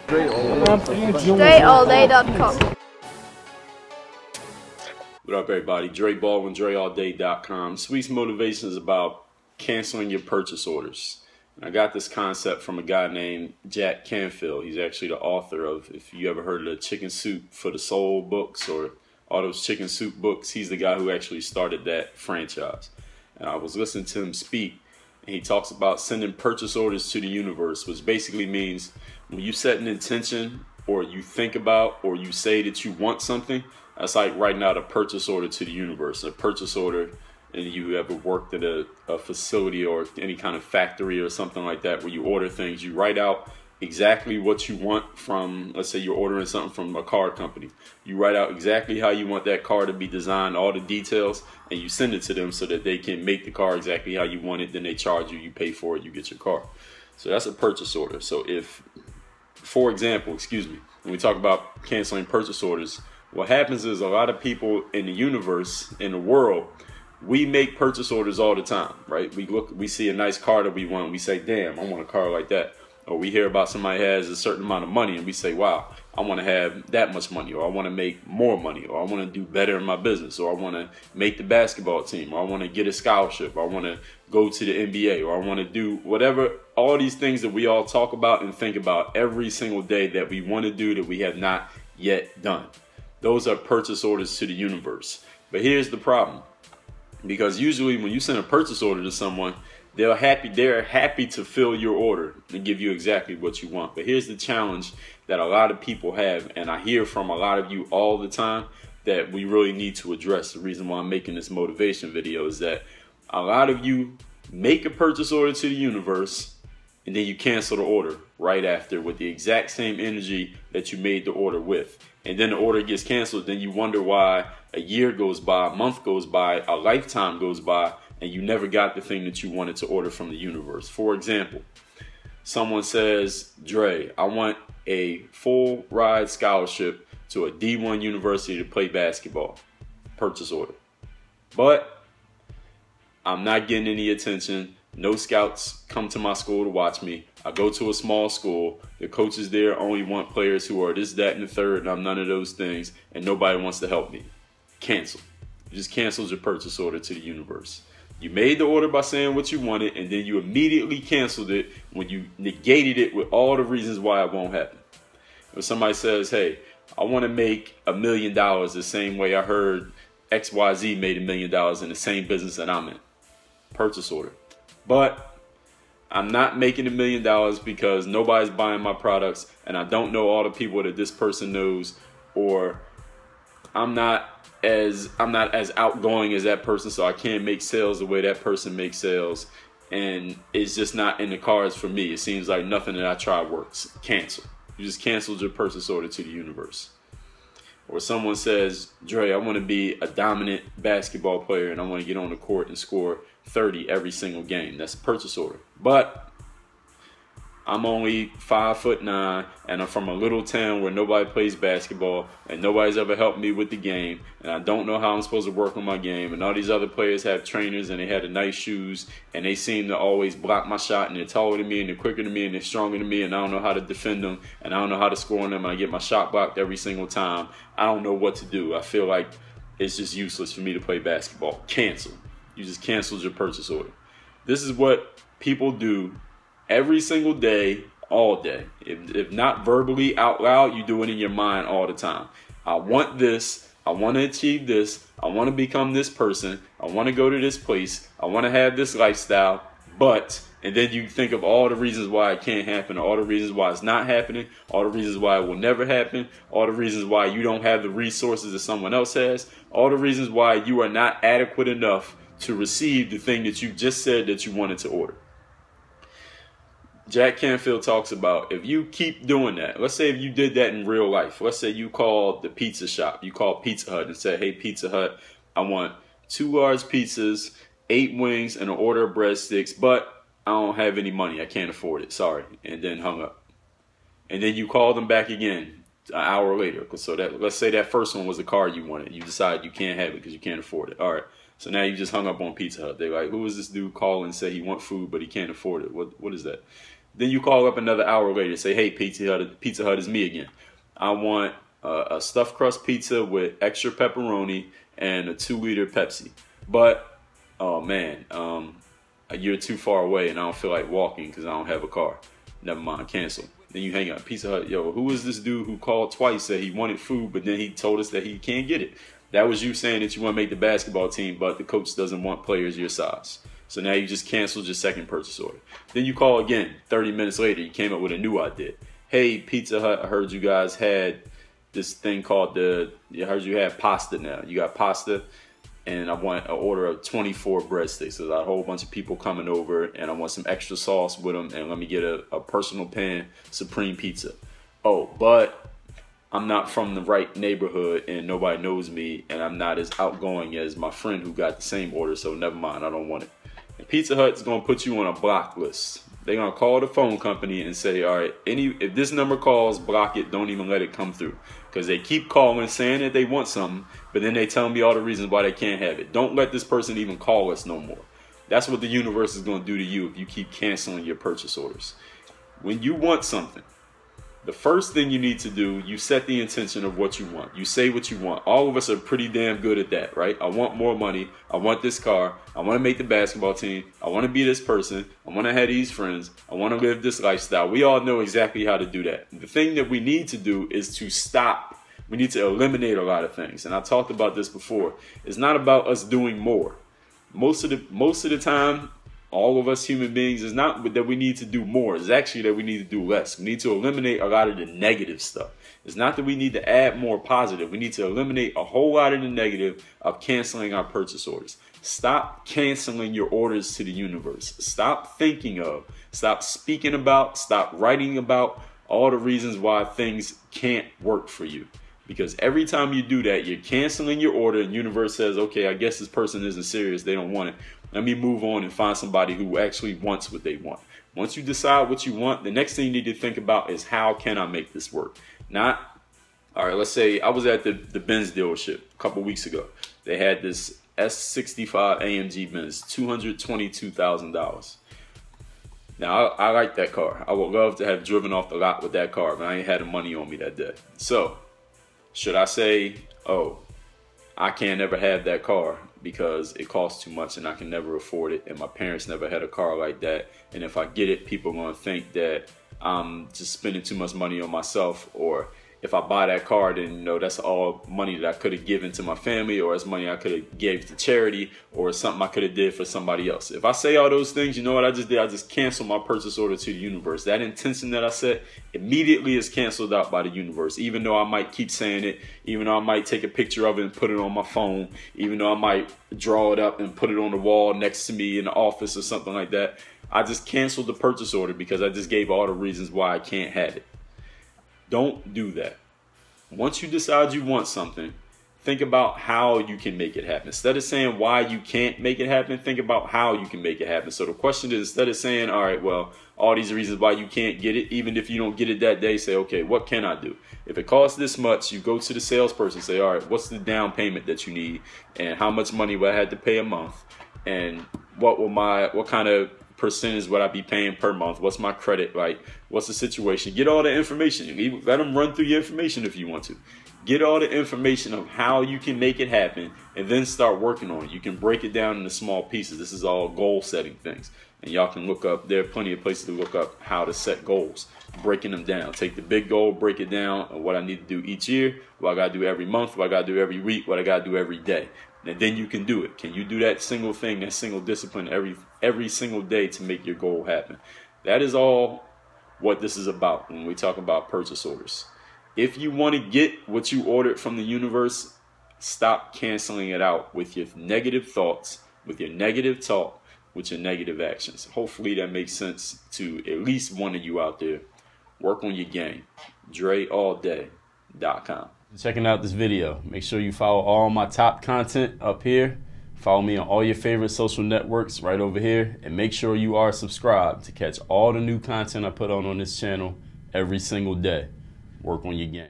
DreAllDay.com. What up, everybody? Dre Baldwin, DreAllDay.com. Sweet's motivation is about canceling your purchase orders. And I got this concept from a guy named Jack Canfield. He's actually the author of, if you ever heard of the Chicken Soup for the Soul books or all those chicken soup books, he's the guy who actually started that franchise. And I was listening to him speak, and he talks about sending purchase orders to the universe, which basically means when you set an intention or you think about or you say that you want something, that's like writing out a purchase order to the universe. A purchase order, and you ever worked at a facility or any kind of factory or something like that where you order things, you write out exactly what you want from, let's say you're ordering something from a car company. You write out exactly how you want that car to be designed, all the details, and you send it to them so that they can make the car exactly how you want it. Then they charge you, you pay for it, you get your car. So that's a purchase order. So if, for example, when we talk about canceling purchase orders, what happens is a lot of people in the universe, in the world, we make purchase orders all the time, right? We see a nice car that we want, we say, damn, I want a car like that. Or we hear about somebody has a certain amount of money and we say, wow, I want to have that much money, or I want to make more money, or I want to do better in my business, or I want to make the basketball team, or I want to get a scholarship, or I want to go to the NBA, or I want to do whatever, all these things that we all talk about and think about every single day that we want to do that we have not yet done. Those are purchase orders to the universe. But here's the problem. Because usually when you send a purchase order to someone, they're happy to fill your order and give you exactly what you want. But here's the challenge that a lot of people have, and I hear from a lot of you all the time, that we really need to address. The reason why I'm making this motivation video is that a lot of you make a purchase order to the universe and then you cancel the order right after with the exact same energy that you made the order with. And then the order gets canceled. Then you wonder why a year goes by, a month goes by, a lifetime goes by, and you never got the thing that you wanted to order from the universe. For example, someone says, Dre, I want a full ride scholarship to a D1 university to play basketball. Purchase order. But I'm not getting any attention. No scouts come to my school to watch me. I go to a small school. The coaches there only want players who are this, that, and the third, and I'm none of those things, and nobody wants to help me. Cancel. You just canceled your purchase order to the universe. You made the order by saying what you wanted, and then you immediately canceled it when you negated it with all the reasons why it won't happen. If somebody says, hey, I want to make $1 million the same way I heard XYZ made $1 million in the same business that I'm in. Purchase order. But I'm not making $1 million because nobody's buying my products, and I don't know all the people that this person knows, or I'm not as outgoing as that person, so I can't make sales the way that person makes sales, and it's just not in the cards for me. It seems like nothing that I try works. Cancel. You just canceled your purchase order to the universe. Or someone says, Dre, I want to be a dominant basketball player and I want to get on the court and score 30 every single game. That's a purchase order. But I'm only 5'9" and I'm from a little town where nobody plays basketball and nobody's ever helped me with the game, and I don't know how I'm supposed to work on my game, and all these other players have trainers and they have the nice shoes and they seem to always block my shot, and they're taller than me and they're quicker than me and they're stronger than me, and I don't know how to defend them and I don't know how to score on them, and I get my shot blocked every single time. I don't know what to do. I feel like it's just useless for me to play basketball. Cancel. You just canceled your purchase order. This is what people do every single day, all day. If not verbally out loud, you do it in your mind all the time. I want this. I want to achieve this. I want to become this person. I want to go to this place. I want to have this lifestyle. But, and then you think of all the reasons why it can't happen, all the reasons why it's not happening, all the reasons why it will never happen, all the reasons why you don't have the resources that someone else has, all the reasons why you are not adequate enough to receive the thing that you just said that you wanted to order. Jack Canfield talks about if you keep doing that, let's say if you did that in real life, let's say you called the pizza shop, you called Pizza Hut and said, hey, Pizza Hut, I want 2 large pizzas, 8 wings, and an order of breadsticks, but I don't have any money. I can't afford it. Sorry. And then hung up. And then you call them back again an hour later. So that, let's say that first one was the car you wanted. You decide you can't have it because you can't afford it. All right. So now you just hung up on Pizza Hut. They're like, who is this dude calling and say he wants food, but he can't afford it? What is that? Then you call up another hour later, say, hey, Pizza Hut is me again. I want a stuffed crust pizza with extra pepperoni and a 2-liter Pepsi. But, oh man, you're too far away and I don't feel like walking because I don't have a car. Never mind, cancel. Then you hang up. Pizza Hut, yo, who is this dude who called twice, said he wanted food, but then he told us that he can't get it? That was you saying that you want to make the basketball team, but the coach doesn't want players your size. So now you just canceled your second purchase order. Then you call again. 30 minutes later, you came up with a new idea. Hey, Pizza Hut, I heard you guys had this thing called I heard you had pasta now. You got pasta, and I want an order of 24 breadsticks. So there's a whole bunch of people coming over, and I want some extra sauce with them, and let me get a personal pan supreme pizza. Oh, but I'm not from the right neighborhood, and nobody knows me, and I'm not as outgoing as my friend who got the same order, so never mind, I don't want it. And Pizza Hut's going to put you on a block list. They're going to call the phone company and say, all right, if this number calls, block it, don't even let it come through. Because they keep calling saying that they want something, but then they tell me all the reasons why they can't have it. Don't let this person even call us no more. That's what the universe is going to do to you if you keep canceling your purchase orders. When you want something, the first thing you need to do, you set the intention of what you want. You say what you want. All of us are pretty damn good at that, right? I want more money. I want this car. I want to make the basketball team. I want to be this person. I want to have these friends. I want to live this lifestyle. We all know exactly how to do that. The thing that we need to do is to stop. We need to eliminate a lot of things. And I talked about this before. It's not about us doing more. Most of the time, all of us human beings, is not that we need to do more. It's actually that we need to do less. We need to eliminate a lot of the negative stuff. It's not that we need to add more positive. We need to eliminate a whole lot of the negative of canceling our purchase orders. Stop canceling your orders to the universe. Stop thinking of, stop speaking about, stop writing about all the reasons why things can't work for you. Because every time you do that, you're canceling your order, and the universe says, okay, I guess this person isn't serious. They don't want it. Let me move on and find somebody who actually wants what they want. Once you decide what you want, the next thing you need to think about is, how can I make this work? Not, all right, let's say I was at the Benz dealership a couple weeks ago. They had this S65 AMG Benz, $222,000. Now, I like that car. I would love to have driven off the lot with that car, but I ain't had the money on me that day. So, should I say, oh, I can't ever have that car because it costs too much and I can never afford it, and my parents never had a car like that, and if I get it, people are going to think that I'm just spending too much money on myself, or if I buy that car, then, you know, that's all money that I could have given to my family, or it's money I could have gave to charity, or something I could have did for somebody else. If I say all those things, you know what I just did? I just canceled my purchase order to the universe. That intention that I set immediately is canceled out by the universe, even though I might keep saying it, even though I might take a picture of it and put it on my phone, even though I might draw it up and put it on the wall next to me in the office or something like that. I just canceled the purchase order because I just gave all the reasons why I can't have it. Don't do that. Once you decide you want something, think about how you can make it happen. Instead of saying why you can't make it happen, think about how you can make it happen. So the question is, instead of saying, all right, well, all these reasons why you can't get it, even if you don't get it that day, say, okay, what can I do? If it costs this much, you go to the salesperson, say, all right, what's the down payment that you need, and how much money will I have to pay a month, and what kind of percentage would I be paying per month? What's my credit like? What's the situation? Get all the information. Let them run through your information if you want to. Get all the information of how you can make it happen, and then start working on it. You can break it down into small pieces. This is all goal setting things. And y'all can look up, there are plenty of places to look up how to set goals, breaking them down. Take the big goal, break it down, and what I need to do each year, what I got to do every month, what I got to do every week, what I got to do every day. And then you can do it. Can you do that single thing, that single discipline every single day to make your goal happen? That is all what this is about when we talk about purchase orders. If you want to get what you ordered from the universe, stop canceling it out with your negative thoughts, with your negative talk, with your negative actions. Hopefully that makes sense to at least one of you out there. Work on your game. DreAllDay.com. Checking out this video. Make sure you follow all my top content up here. Follow me on all your favorite social networks right over here. And make sure you are subscribed to catch all the new content I put on this channel every single day. Work on your game.